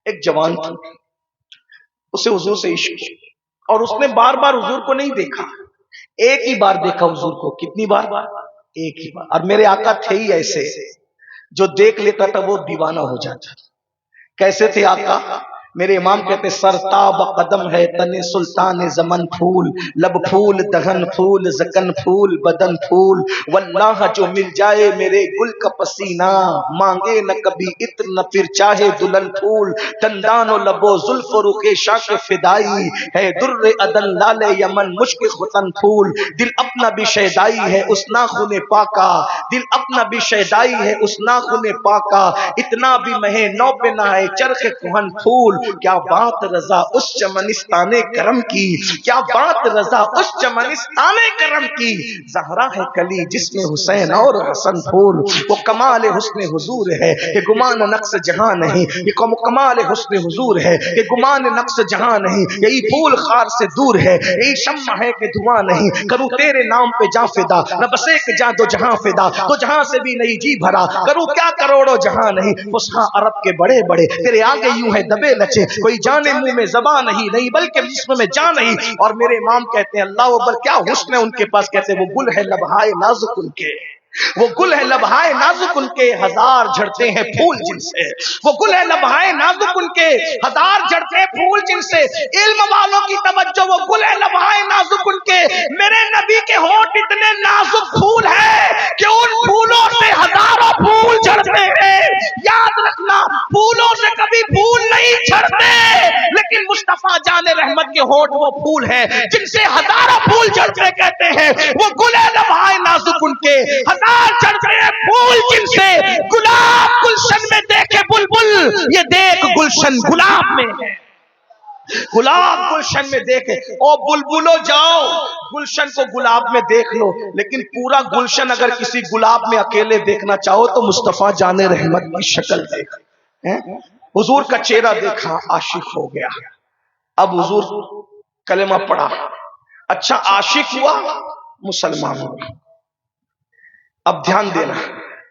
ایک جوان تھی، اسے حضور سے عشق، اور اس نے بار بار حضور کو نہیں دیکھا، ایک ہی بار دیکھا حضور کو۔ کتنی بار؟ ایک ہی بار۔ اور میرے آقا تھے ہی ایسے، جو دیکھ لیتا تھا وہ دیوانہ ہو جاتا۔ کیسے تھے آقا؟ میرے امام کہتے سرتاب قدم ہے تن سلطان زمن پھول، لب پھول دہن پھول زکن پھول بدن پھول، واللہ جو مل جائے میرے گل کا پسینہ، مانگے نہ کبھی عطر نہ پھر چاہے دلہن پھول، دندان و لب و زلف و رخ شاک فدائی ہے، در عدن لال یمن مشک ختن پھول، دل اپنا بھی شیدائی ہے اس ناخن پاکا، دل اپنا بھی شیدائی ہے اس ناخن پاکا، اتنا بھی مہ نو پہ نہ ہے چرخ کہن پھول، کیا بات رضا اس چمنستان کرم کی، کیا بات رضا اس چمنستان کرم کی، زہرا ہے کلی جس میں حسین اور حسن پھول، وہ کمال حسن حضور ہے کہ گمان نقص جہاں نہیں، یہ کمال حسن حضور ہے کہ گمان نقص جہاں نہیں، یہی پھول خار سے دور ہے، یہی شمع ہے کہ دھواں نہیں، کروں تیرے نام پہ جاں فدا، نہ بس ایک جاں دو جہاں فدا، تو جہاں سے بھی نہیں جی بھرا، کروں کیا کروڑوں جہاں نہیں، فصحا عرب کے بڑے بڑے تیرے آگے یوں ہے دبے لچے، کوئی جانے منہ میں زبان نہیں بلکہ جسم میں جان نہیں۔ اور میرے امام کہتے ہیں اللہ اکبر، کیا حسن ہے ان کے پاس، کہتے ہیں وہ گل ہے لبہائے نازک ان کے، وہ گل ہے لبہائے نازک ان کے، ہزار جھڑتے ہیں پھول جن سے، وہ گل ہے لبہائے نازک ان کے، ہزار جھڑتے ہیں پھول جن سے، علم والوں کی توجہ، وہ گل ہے لبہائے نازک ان کے، میرے نبی کے ہونٹ اتنے نازک پھول ہیں کہ ان پھولوں سے ہزاروں پھول جھڑتے ہیں۔ یاد رکھنا پھولوں سے کبھی پھول نہیں جھڑتے، لیکن مصطفیٰ جان رحمت کے ہونٹ وہ پھول ہیں جن سے ہزاروں پھول جھڑتے، کہتے ہیں وہ گل ہے لبہائے نازک ان کے، ہزار جھڑتے ہیں پھول جن سے، گلاب گلشن میں دیکھے بلبل، یہ دیکھ گلشن گلاب میں ہے، گلاب گلشن میں دیکھے، او بلبلو جاؤ گلشن کو گلاب میں دیکھ لو، لیکن پورا گلشن اگر کسی گلاب میں اکیلے دیکھنا چاہو تو مصطفیٰ جان رحمت کی شکل دیکھ، حضور کا چہرہ دیکھا عاشق ہو گیا۔ اب حضور کلمہ پڑھا، اچھا عاشق ہوا مسلمان ہوا۔ اب دھیان دینا،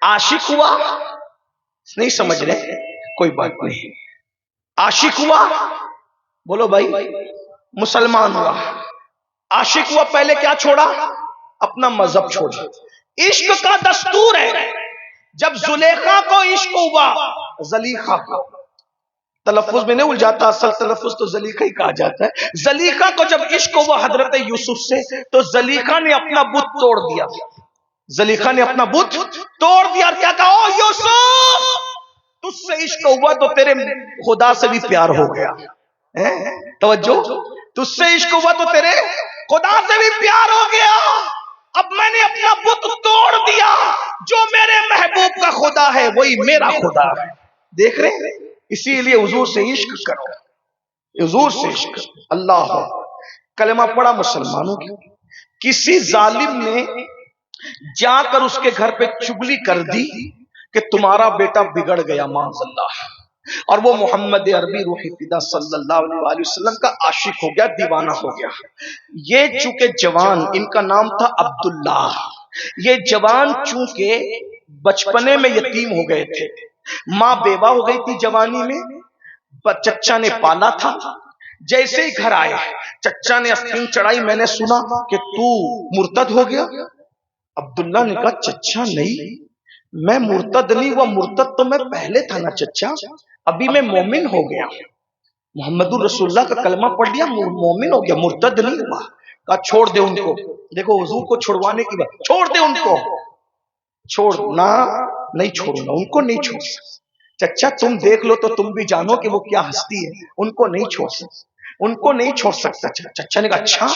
عاشق ہوا نہیں سمجھ رہے، کوئی بات نہیں، عاشق ہوا بولو بھائی، مسلمان ہوا، عاشق ہوا، پہلے کیا چھوڑا؟ اپنا مذہب چھوڑا۔ عشق کا دستور ہے، جب زلیخا کو عشق ہوا، زلیخا کو تلفظ میں نہیں الجھاتا، اصل تلفظ تو زلیخا ہی کہا جاتا ہے، زلیخا کو جب عشق ہوا حضرت یوسف سے، تو زلیخا نے اپنا بت توڑ دیا، زلیخا نے اپنا بت توڑ دیا، اور کیا کہا، او یوسف تجھ سے عشق ہوا تو تیرے خدا سے بھی پیار ہو گیا، توجہ، تجھ سے عشق ہوا تو تیرے خدا سے بھی پیار ہو گیا، اب میں نے اپنا بت توڑ دیا، جو میرے محبوب کا خدا ہے وہی میرا خدا ہے۔ دیکھ رہے، اسی لیے حضور سے عشق کرو، حضور سے عشق کرو۔ اللہ کلمہ پڑھا مسلمانوں کی، کسی ظالم نے جا کر اس کے گھر پہ چگلی کر دی کہ تمہارا بیٹا بگڑ گیا معاذ اللہ، اور وہ محمد عربی روح فدا صلی اللہ علیہ وسلم کا عاشق ہو گیا، دیوانہ ہو گیا۔ یہ چونکہ جوان، ان کا نام تھا عبداللہ، یہ جوان چونکہ بچپنے میں یتیم ہو گئے تھے، ماں بیوہ ہو گئی تھی جوانی میں، چچا نے پالا تھا، جیسے ہی گھر آئے چچا نے آستین چڑھائی، میں نے سنا کہ تو مرتد ہو گیا۔ عبداللہ نے کہا چچا نہیں، میں مرتد نہیں ہوا، مرتد تو میں پہلے تھا نا چچا، ابھی میں مومن ہو گیا، محمد الرسول اللہ کا کلمہ پڑھ لیا، مومن ہو گیا، مرتد نہیں ہوا۔ کہا چھوڑ دے ان کو، دیکھو حضور کو چھڑوانے کی بات، چھوڑ دے ان کو، چھوڑنا نہیں چھوڑوں گا، ان کو نہیں چھوڑ سکتا، چچا تم دیکھ لو تو تم بھی جانو کہ وہ کیا ہستی ہے، ان کو نہیں چھوڑ سکتا، ان کو نہیں چھوڑ سکتا۔ چچا نے کہا اچھا،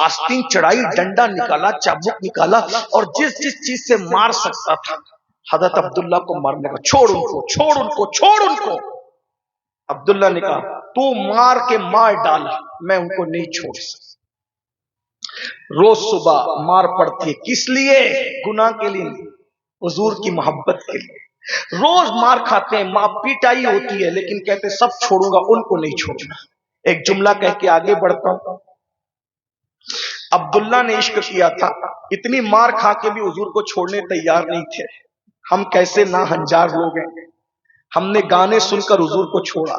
آستین چڑھائی، ڈنڈا نکالا، چابک نکالا، اور جس جس چیز سے مار سکتا تھا حضرت عبداللہ کو مارنے کا، چھوڑ ان کو، چھوڑ ان کو، چھوڑ ان کو۔ عبداللہ نے کہا تو مار کے مار ڈال، میں ان کو نہیں چھوڑ سکتا۔ روز صبح مار پڑتی ہے، کس لیے؟ گناہ کے لیے، حضور کی محبت کے لیے۔ روز مار کھاتے ہیں، ماں پیٹائی ہوتی ہے، لیکن کہتے سب چھوڑوں گا، ان کو نہیں چھوڑنا۔ ایک جملہ کہہ کے آگے بڑھتا ہوں، عبداللہ نے عشق کیا تھا، اتنی مار کھا کے بھی حضور کو چھوڑنے تیار نہیں تھے۔ ہم کیسے ناہنجار لوگ ہیں، ہم نے گانے سن کر حضور کو چھوڑا،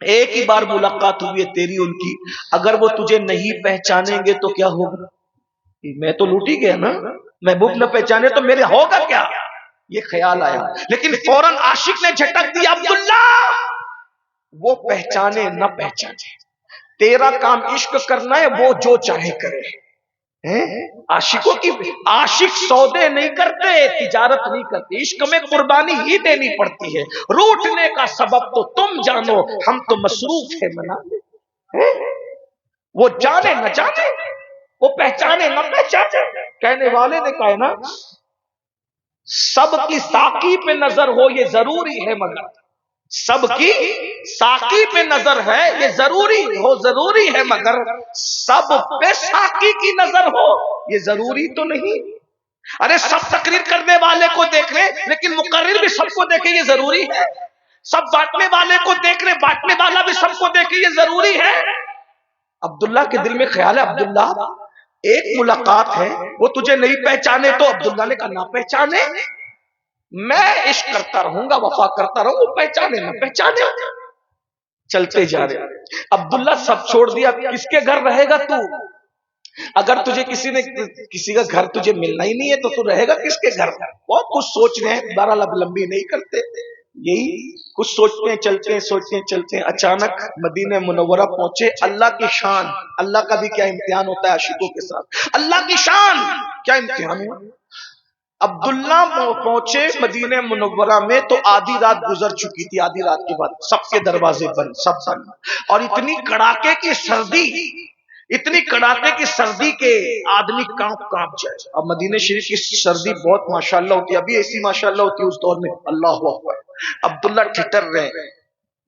ایک ہی بار ملاقات ہوئی ہے تیری ان کی، اگر وہ تجھے نہیں پہچانیں گے تو کیا ہوگا؟ میں تو لوٹ ہی گیا نا، محبوب نہ پہچانے تو میرے ہوگا کیا؟ یہ خیال آیا، لیکن فوراً عاشق نے جھٹک دیا، عبداللہ وہ پہچانے نہ پہچانے، تیرا کام عشق کرنا ہے، وہ جو چاہے کرے۔ عاشقوں کی عاشق سودے نہیں کرتے، تجارت نہیں کرتے، عشق میں قربانی ہی دینی پڑتی ہے، روٹنے کا سبب تو تم جانو، ہم تو مصروف ہے منانے۔ وہ جانے نہ جانے، وہ پہچانے نہ پہچانے، کہنے والے نے کہا نا سب کی ساقی پہ نظر ہو یہ ضروری ہے، مگر سب کی ساقی پہ نظر ہے یہ ضروری ہے، مگر سب پہ ساقی کی نظر ہو یہ ضروری تو نہیں۔ ارے سب تقریر کرنے والے کو دیکھ لیں لیکن مقرر بھی سب کو دیکھے یہ ضروری ہے، سب بانٹنے والے کو دیکھ لیں بانٹنے والا بھی سب کو دیکھے یہ ضروری ہے۔ عبداللہ کے دل میں خیال ہے عبداللہ ایک ملاقات ہے، وہ تجھے نہیں پہچانے تو عبداللہ نے کہا نہ پہچانے، میں عشق کرتا رہوں گا، وفا کرتا رہوں، وہ پہچانے نہ پہچانے۔ چلتے جا رہے، عبداللہ سب چھوڑ دیا، کس کے گھر رہے گا تو؟ اگر تجھے کسی کا گھر تجھے ملنا ہی نہیں ہے تو رہے گا کس کے گھر؟ بہت کچھ سوچ رہے ہیں، بہرحال اب لمبی نہیں کرتے، یہی کچھ سوچتے ہیں چلتے ہیں، اچانک مدینہ منورہ پہنچے۔ اللہ کی شان، اللہ کا بھی کیا امتحان ہوتا ہے عاشقوں کے ساتھ، اللہ کی شان کیا امتحان ہوا۔ عبداللہ پہنچے مدینہ منورہ میں تو آدھی رات گزر چکی تھی، آدھی رات کے بعد سب کے دروازے بند، سب بند، اور اتنی کڑاکے کی سردی کے آدمی کانپ جائے۔ اب مدینہ شریف کی سردی بہت ماشاءاللہ ہوتی ہے، ابھی ایسی ماشاءاللہ ہوتی ہے اس دور میں، اللہ اکبر۔ عبداللہ ٹھٹر رہے،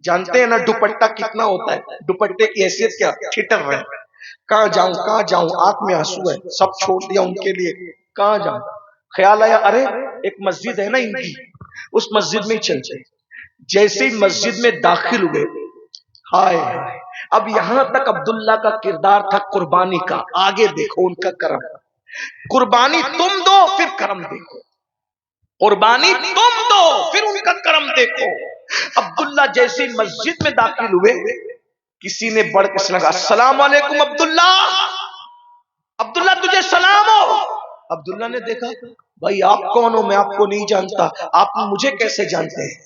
جانتے ہیں نا دوپٹہ کتنا ہوتا ہے، دوپٹے کی حیثیت کیا، ٹھٹر رہے، کہاں جاؤں، آنکھ میں آنسو ہے، سب چھوڑ دیا ان کے لیے، کہاں جاؤں؟ خیال آیا ارے ایک مسجد ہے نا ان کی، اس مسجد میں چل جائے۔ جیسے ہی مسجد میں داخل ہوئے، ہائے اب یہاں تک عبداللہ کا کردار تھا قربانی کا، آگے دیکھو ان کا کرم، قربانی تم دو پھر کرم دیکھو، قربانی تم دو پھر ان کا کرم دیکھو۔ عبداللہ جیسے مسجد میں داخل ہوئے، کسی نے بڑھ کے سنا السلام علیکم عبداللہ، عبداللہ تجھے سلام ہو۔ عبداللہ نے دیکھا بھائی آپ کون ہو، میں آپ کو نہیں جانتا، آپ مجھے کیسے جانتے ہیں؟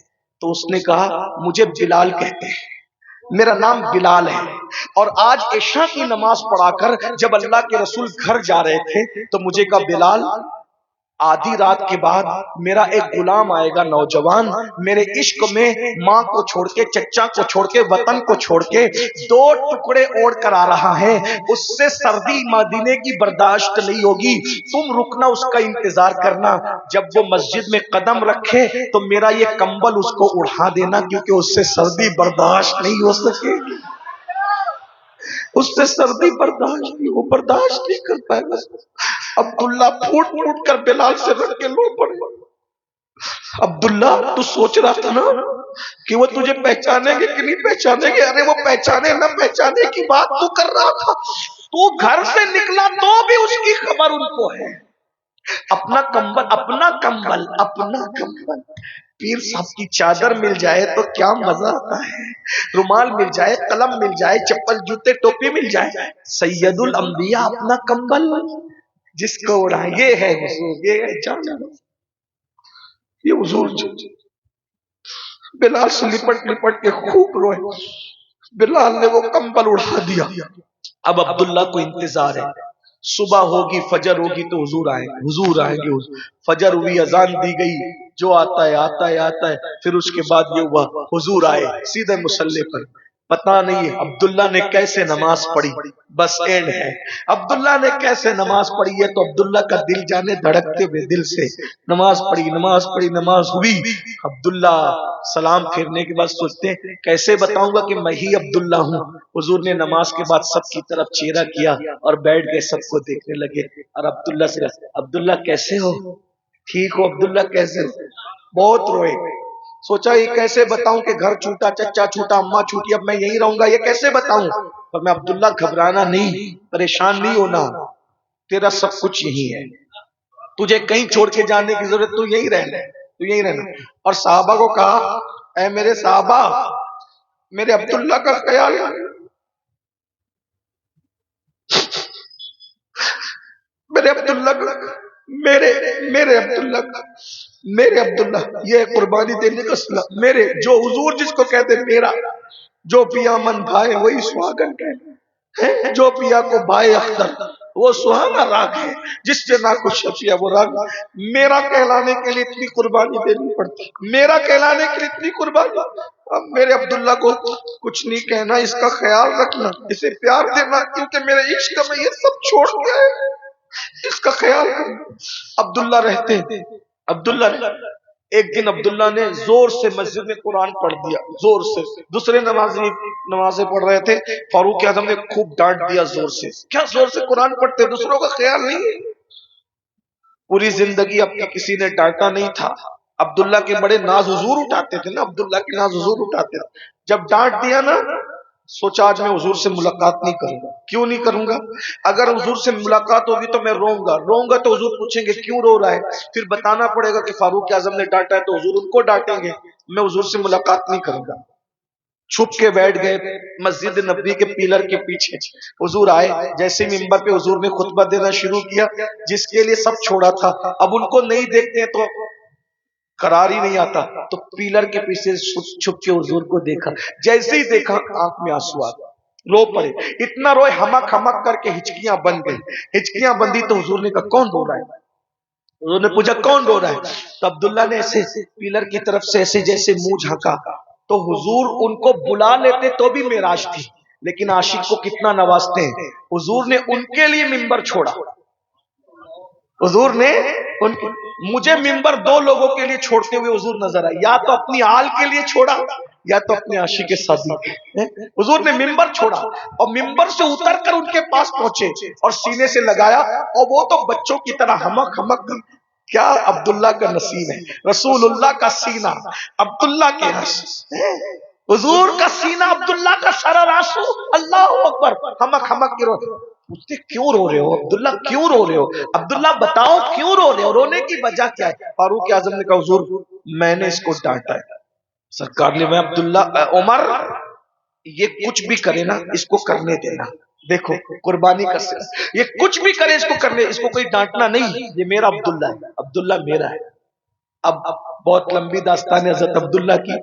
تو اس نے کہا مجھے بلال کہتے ہیں، میرا نام بلال ہے، اور آج عشاء کی نماز پڑھا کر جب اللہ کے رسول گھر جا رہے تھے تو مجھے کہا بلال آدھی رات کے بعد میرا ایک غلام آئے گا نوجوان، میرے عشق میں ماں کو چھوڑ کے، چچا کو چھوڑ کے، وطن کو چھوڑ کے 2 ٹکڑے اوڑھ کر آ رہا ہے، اس سے سردی مدینے کی برداشت نہیں ہوگی، تم رکنا اس کا انتظار کرنا، جب وہ مسجد میں قدم رکھے تو میرا یہ کمبل اس کو اڑا دینا، کیونکہ اس سے سردی برداشت نہیں ہو سکے گی، اس سے سردی برداشت نہیں، وہ برداشت نہیں کر پائے گا۔ عبداللہ پھوٹ کر بلال سے رکھ کے لو پڑے۔ عبداللہ تو سوچ رہا تھا نا کہ وہ تجھے پہچانیں گے کہ نہیں پہچانیں گے، ارے وہ پہچانے نہ پہچانے کی بات تو کر رہا تھا، تو گھر سے نکلا تو بھی اس کی خبر ان کو ہے۔ اپنا کمبل پیر صاحب کی چادر مل جائے تو کیا مزہ آتا ہے، رومال مل جائے، قلم مل جائے، چپل جوتے ٹوپی مل جائے، سید الانبیاء اپنا کمبل جس کو اڑائے، یہ ہے حضور، یہ ہے جانا، یہ حضور بلال سے لپٹ کے خوب روئے، بلال نے وہ کمبل اڑا دیا۔ اب عبداللہ کو انتظار ہے، صبح ہوگی فجر ہوگی تو حضور آئیں گے، فجر ہوئی اذان دی گئی، جو آتا ہے، پھر اس کے بعد یہ ہوا حضور آئے سیدھے مصلی پر۔ پتہ نہیں عبداللہ نے کیسے نماز پڑھی، بس اینڈ ہے عبداللہ نے کیسے نماز پڑھی ہے تو عبداللہ کا دل جانے دھڑکتے ہوئے دل سے نماز پڑھی، نماز ہوئی۔ عبداللہ سلام پھیرنے کے بعد سوچتے ہیں کیسے بتاؤں گا کہ میں ہی عبداللہ ہوں۔ حضور نے نماز کے بعد سب کی طرف چہرہ کیا اور بیٹھ گئے، سب کو دیکھنے لگے، اور عبداللہ سے عبداللہ کیسے ہو، ٹھیک ہو عبداللہ کیسے ہو؟ بہت روئے، سوچا یہ کیسے بتاؤں کہ گھر چھوٹا، چچا چھوٹا، اماں چھوٹی، اب میں یہی رہوں گا، یہ کیسے بتاؤں؟ پر میں عبداللہ گھبرانا نہیں، پریشان نہیں ہونا، تیرا سب کچھ یہی ہے، تجھے کہیں چھوڑ کے جانے کی ضرورت، تو یہی رہنا۔ اور صحابہ کو کہا اے میرے صحابہ، میرے عبداللہ کا خیال، میرے عبداللہ کا، میرے عبداللہ کا، میرے عبداللہ، یہ قربانی دینے کا صلہ، میرے جو حضور جس کو کہتے میرا، جو پیا من بھائے وہی سہاگن کہتے، جو پیا کو بھائے اختر وہ سہانا راگ ہے، جس سے نہ کچھ شفیہ وہ راگ۔ میرا کہلانے کے لیے اتنی قربانی دینی پڑتی، میرا کہلانے کے لیے اتنی قربانی۔ اب میرے عبداللہ کو کچھ نہیں کہنا، اس کا خیال رکھنا، اسے پیار دینا، کیونکہ میرے عشق میں یہ سب چھوڑ کے ہے، اس کا خیال کرنا۔ عبداللہ رہتے ہیں، عبداللہ ایک دن عبداللہ نے زور سے مسجد میں قرآن پڑھ دیا، زور سے، دوسرے نمازیں پڑھ رہے تھے، فاروق اعظم نے خوب ڈانٹ دیا زور سے، کیا زور سے قرآن پڑھتے، دوسروں کا خیال نہیں ہے؟ پوری زندگی اپنی کسی نے ڈانٹا نہیں تھا، عبداللہ کے بڑے ناز حضور اٹھاتے تھے نا، عبداللہ کے ناز حضور اٹھاتے تھے، جب ڈانٹ دیا نا سوچا آج میں حضور سے ملاقات نہیں کروں گا۔ کیوں نہیں کروں گا؟ اگر حضور سے ملاقات ہوگی تو میں روؤں گا تو حضور پوچھیں گے کیوں رو رہا ہے، پھر بتانا پڑے گا کہ فاروق اعظم نے ڈانٹا ہے تو حضور ان کو ڈانٹیں گے، میں حضور سے ملاقات نہیں کروں گا۔ چھپ کے بیٹھ گئے مسجد نبوی کے پیلر کے پیچھے، حضور آئے، جیسے ممبر پہ حضور نے خطبہ دینا شروع کیا، جس کے لیے سب چھوڑا تھا اب ان کو نہیں دیکھتے تو قرار ہی نہیں آتا، تو پیلر کے پیچھے چھپ کے حضور کو دیکھا، جیسے ہی دیکھا آنکھ میں آنسو آ گئے، رو پڑے، اتنا روئے ہمک ہمک کر کے ہچکیاں بن گئی، ہچکیاں بندی تو حضور نے کہا کون رو رہا ہے؟ حضور نے پوچھا کون رو رہا ہے؟ تو عبداللہ نے ایسے پیلر کی طرف سے ایسے جیسے منہ جھانکا، تو حضور ان کو بلا لیتے تو بھی معراج تھی، لیکن عاشق کو کتنا نوازتے ہیں، حضور نے ان کے لیے ممبر چھوڑا، حضور نے مجھے ممبر دو لوگوں کے لیے چھوڑتے ہوئے حضور نظر آئے، یا تو اپنی آل کے لیے چھوڑا یا تو اپنے عاشق کے ساتھ۔ حضور نے ممبر چھوڑا اور ممبر سے اتر کر ان کے پاس پہنچے اور سینے سے لگایا، اور وہ تو بچوں کی طرح ہمک ہمک، کیا عبداللہ کا نصیب ہے، رسول اللہ کا سینہ عبداللہ کے رس، حضور کا سینہ عبداللہ کا سرراسو، اللہ اکبر، ہمک ہمک کی رو، پوچھتے کیوں رو رہے ہو عبداللہ، کیوں رو رہے ہو عبداللہ، بتاؤ کیوں رو رہے ہو، رونے کی وجہ کیا ہے؟ فاروق اعظم نے کہا حضور میں نے اس کو ڈانٹا ہے۔ سرکار نے میں عبداللہ، عمر یہ کچھ بھی کرے نا اس کو کرنے دینا، دیکھو قربانی کا سر، یہ کچھ بھی کرے اس کو کرنے، اس کو کوئی ڈانٹنا نہیں، یہ میرا عبداللہ ہے، عبداللہ میرا ہے۔ اب بہت لمبی داستان ہے حضرت عبداللہ کی،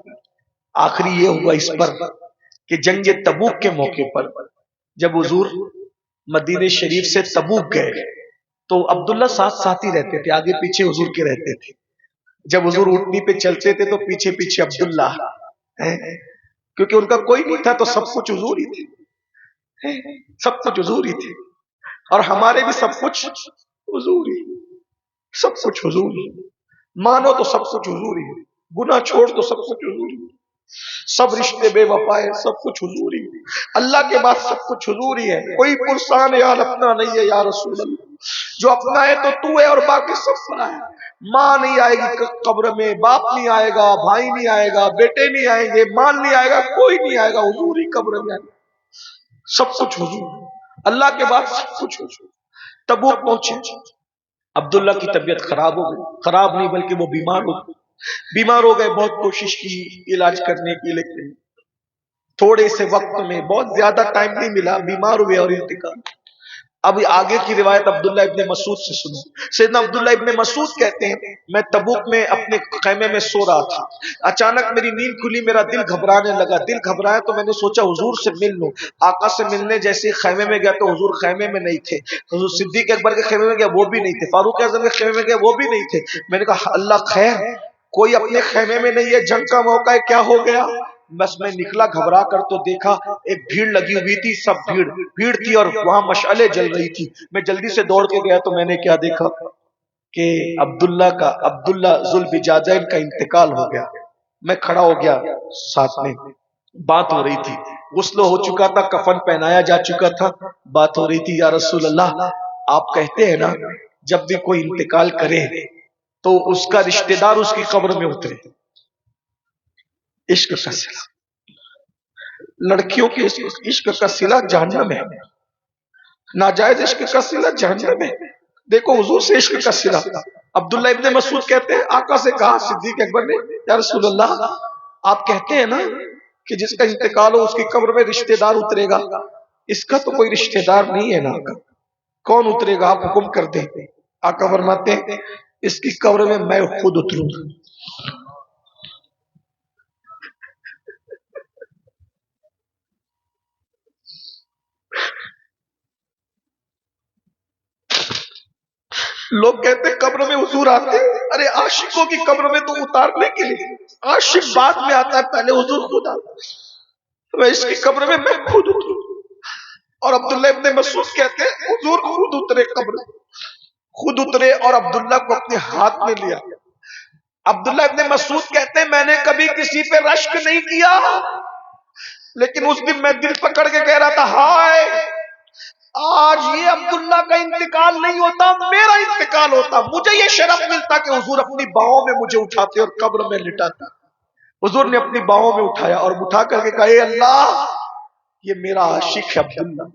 آخری یہ ہوا اس پر کہ جنگ تبوک کے موقع پر جب حضور مدینہ شریف سے تبوک گئے تو عبداللہ ساتھ ساتھ ہی رہتے تھے، آگے پیچھے حضور کے رہتے تھے، جب حضور اونٹنی پہ چلتے تھے تو پیچھے پیچھے عبداللہ، کیونکہ ان کا کوئی نہیں تھا تو سب کچھ حضور ہی تھے، سب کچھ حضور ہی تھے، اور ہمارے بھی سب کچھ حضور ہی، سب کچھ حضور ہی، مانو تو سب کچھ حضور ہی، گناہ چھوڑ تو سب کچھ حضور ہی، سب رشتے بے وفائے سب کچھ حضور ہی، اللہ کے بعد سب کچھ حضور ہی ہے، کوئی پرسان یار اپنا نہیں ہے یا رسول اللہ، جو اپنا ہے تو ہے اور باقی سب اپنا ہے، ماں نہیں آئے گی قبر میں، باپ نہیں آئے گا، بھائی نہیں آئے گا، بیٹے نہیں آئیں گے، مال نہیں آئے گا، کوئی نہیں آئے گا، حضور ہی قبر میں آئے گا، سب کچھ حضور، اللہ کے بعد سب کچھ حضور۔ تبوک پہنچے، عبداللہ کی طبیعت خراب ہو گئی، خراب نہیں بلکہ وہ بیمار ہو گئے، بہت کوشش کی علاج کرنے کی لیکن تھوڑے سے وقت میں، بہت زیادہ ٹائم نہیں ملا، بیمار ہوئے اور انتقال۔ اب آگے کی روایت عبداللہ ابن مسعود سے سنو، سیدنا عبداللہ ابن مسعود کہتے ہیں میں تبوک میں اپنے خیمے میں سو رہا تھا، اچانک میری نیند کھلی، میرا دل گھبرانے لگا، دل گھبرایا تو میں نے سوچا حضور سے مل لوں، آقا سے ملنے جیسے خیمے میں گیا تو حضور خیمے میں نہیں تھے، حضور صدیق اکبر کے خیمے میں گیا وہ بھی نہیں تھے، فاروق اعظم کے خیمے میں گیا وہ بھی نہیں تھے، میں نے کہا اللہ خیر، کوئی اپنے خیمے میں نہیں ہے، جنگ کا موقع ہے، کیا ہو گیا؟ بس میں نکلا گھبرا کر تو دیکھا ایک بھیڑ لگی ہوئی تھی، سب بھیڑ تھی اور وہاں مشعلیں جل رہی تھی، میں جلدی سے دوڑ کے گیا تو میں نے کیا دیکھا کہ عبداللہ ذوالبجاجین کا انتقال ہو گیا، میں کھڑا ہو گیا، ساتھ میں بات ہو رہی تھی، غسل ہو چکا تھا، کفن پہنایا جا چکا تھا، بات ہو رہی تھی یا رسول اللہ آپ کہتے ہیں نا جب بھی کوئی انتقال کرے تو اس کا رشتہ دار اس کی قبر میں اترے، عشق کا صلہ، لڑکیوں کے عشق کا صلہ جہنم ہے، ناجائز عشق کا صلہ جہنم ہے، دیکھو حضور سے عشق کا صلہ۔ عبداللہ ابن مسعود کہتے ہیں آقا سے کہا صدیق اکبر نے یا رسول اللہ آپ کہتے ہیں نا کہ جس کا انتقال ہو اس کی قبر میں رشتہ دار اترے گا؟ اس کا تو کوئی رشتہ دار نہیں ہے نا، کون اترے گا؟ آپ حکم کر دیں۔ آقا فرماتے ہیں اس کی قبر میں خود اتروں گا۔ لوگ کہتے ہیں قبر میں حضور آتے ہیں، ارے عاشقوں کی قبر میں تو اتارنے کے لیے، عاشق بعد میں آتا ہے، پہلے حضور خود آتا ہے۔ میں اس کی قبر میں خود اتروں۔ اور عبداللہ ابن مسعود کہتے ہیں حضور خود اترے، قبر خود اترے اور عبداللہ کو اپنے ہاتھ میں لیا۔ عبداللہ ابن مسعود کہتے ہیں میں نے کبھی کسی پہ رشک نہیں کیا، لیکن اس دن میں دل پکڑ کے کہہ رہا تھا ہائے آج یہ عبداللہ کا انتقال نہیں ہوتا، میرا انتقال ہوتا، مجھے یہ شرف ملتا کہ حضور اپنی باہوں میں مجھے اٹھاتے اور قبر میں لٹاتا۔ حضور نے اپنی باہوں میں اٹھایا اور اٹھا کر کے کہا اے اللہ یہ میرا عاشق ہے عبداللہ۔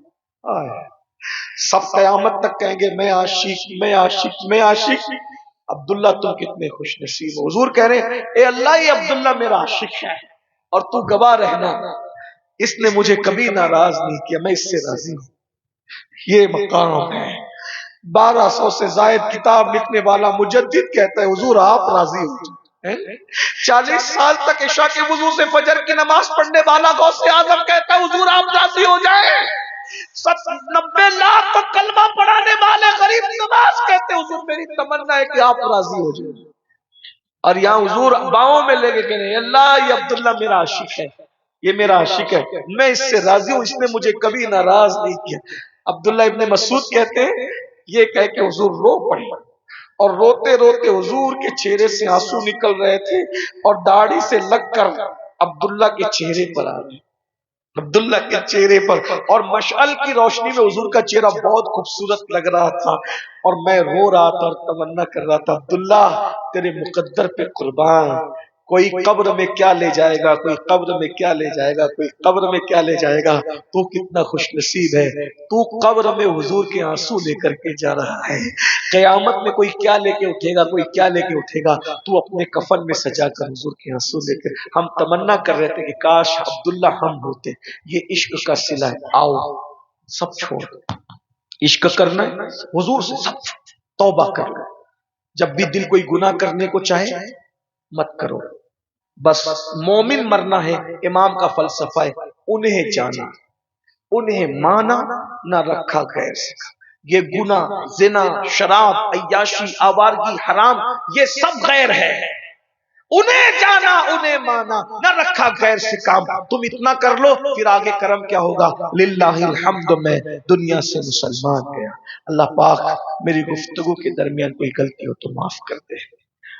سب قیامت تک کہیں گے میں عاشق، میں عاشق، میں عاشق۔ عبداللہ تم کتنے خوش نصیب ہو۔ حضور کہہ رہے ہیں اے اللہ یہ عبداللہ میرا عاشق ہے اور تو گواہ رہنا اس نے مجھے کبھی ناراض نہیں کیا، میں اس سے راضی ہوں۔ یہ مقام ہے۔ 1200 سے زائد کتاب لکھنے والا مجدد کہتا ہے حضور آپ راضی ہو جائیں۔ 40 سال تک عشاء کے وضو سے فجر کی نماز پڑھنے والا غوث اعظم کہتا ہے حضور آپ راضی ہو جائیں۔ 90 لاکھ کو کلمہ پڑھانے والے غریب نواز کہتے ہیں حضور میری تمنا ہے کہ آپ راضی ہو جائیں۔ اور یہاں حضور باؤں میں لے کے کہہ رہے ہیں اللہ یہ عبداللہ میرا عاشق ہے، یہ میرا عاشق ہے، میں اس سے راضی ہوں، اس نے مجھے کبھی ناراض نہیں کیا۔ عبداللہ ابن مسعود کہتے ہیں یہ کہہ کے حضور رو پڑے اور روتے روتے حضور کے چہرے سے آنسو نکل رہے تھے اور داڑھی سے لگ کر عبداللہ کے چہرے پر آ گئے، عبداللہ کے چہرے پر، اور مشعل کی روشنی میں حضور کا چہرہ بہت خوبصورت لگ رہا تھا اور میں رو رہا تھا اور تمنا کر رہا تھا عبداللہ تیرے مقدر پہ قربان، کوئی قبر میں کیا لے جائے گا، کوئی قبر میں کیا لے جائے گا، کوئی قبر میں کیا لے جائے گا، تو کتنا خوش نصیب ہے تو قبر میں حضور کے آنسو لے کر کے جا رہا ہے۔ قیامت میں کوئی کیا لے کے اٹھے گا، کوئی کیا لے کے اٹھے گا، تو اپنے کفن میں سجا کر حضور کے آنسو لے کر۔ ہم تمنا کر رہے تھے کہ کاش عبداللہ ہم ہوتے۔ یہ عشق کا صلہ ہے، آؤ سب چھوڑ عشق کرنا ہے حضور سے، سب توبہ کرنا، جب بھی دل کوئی گناہ کرنے کو چاہے مت کرو، بس مومن مرنا ہے۔ امام کا فلسفہ ہے انہیں جانا انہیں مانا نہ رکھا غیر سے۔ یہ گناہ، زنا، شراب، عیاشی، آوارگی، حرام یہ سب غیر ہے، انہیں جانا انہیں مانا نہ رکھا غیر سے کام۔ تم اتنا کر لو پھر آگے کرم کیا ہوگا۔ للہ الحمد میں دنیا سے مسلمان گیا۔ اللہ پاک میری گفتگو کے درمیان کوئی غلطی ہو تو معاف کر دے،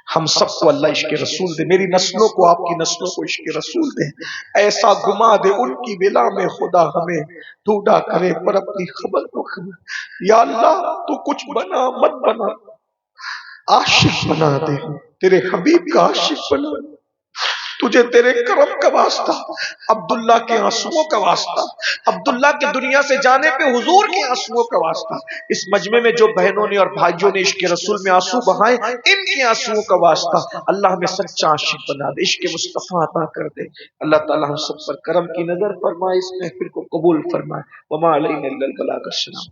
ہم سب کو اللہ عشق رسول دے، میری نسلوں کو آپ کی نسلوں کو عشق رسول دے، ایسا گما دے ان کی بلا میں خدا ہمیں ڈھونڈا کرے پر اپنی خبر کو خبر۔ یا اللہ تو کچھ بنا مت بنا، عاشق بنا دے، تیرے حبیب کا عاشق بنا دے، تجھے تیرے کرم کا واسطہ، عبداللہ کے آنسوؤں کا واسطہ، عبداللہ کے دنیا سے جانے پہ حضور کے آنسوؤں کا واسطہ، اس مجمع میں جو بہنوں نے اور بھائیوں نے عشق رسول میں آنسو بہائے ان کے آنسوؤں کا واسطہ، اللہ ہمیں سچا عاشق بنا دے، عشق مصطفیٰ عطا کر دے۔ اللہ تعالی ہم سب پر کرم کی نظر فرمائے، اس محفل کو قبول فرمائے۔ وما علینا الا البلاغ، السلام۔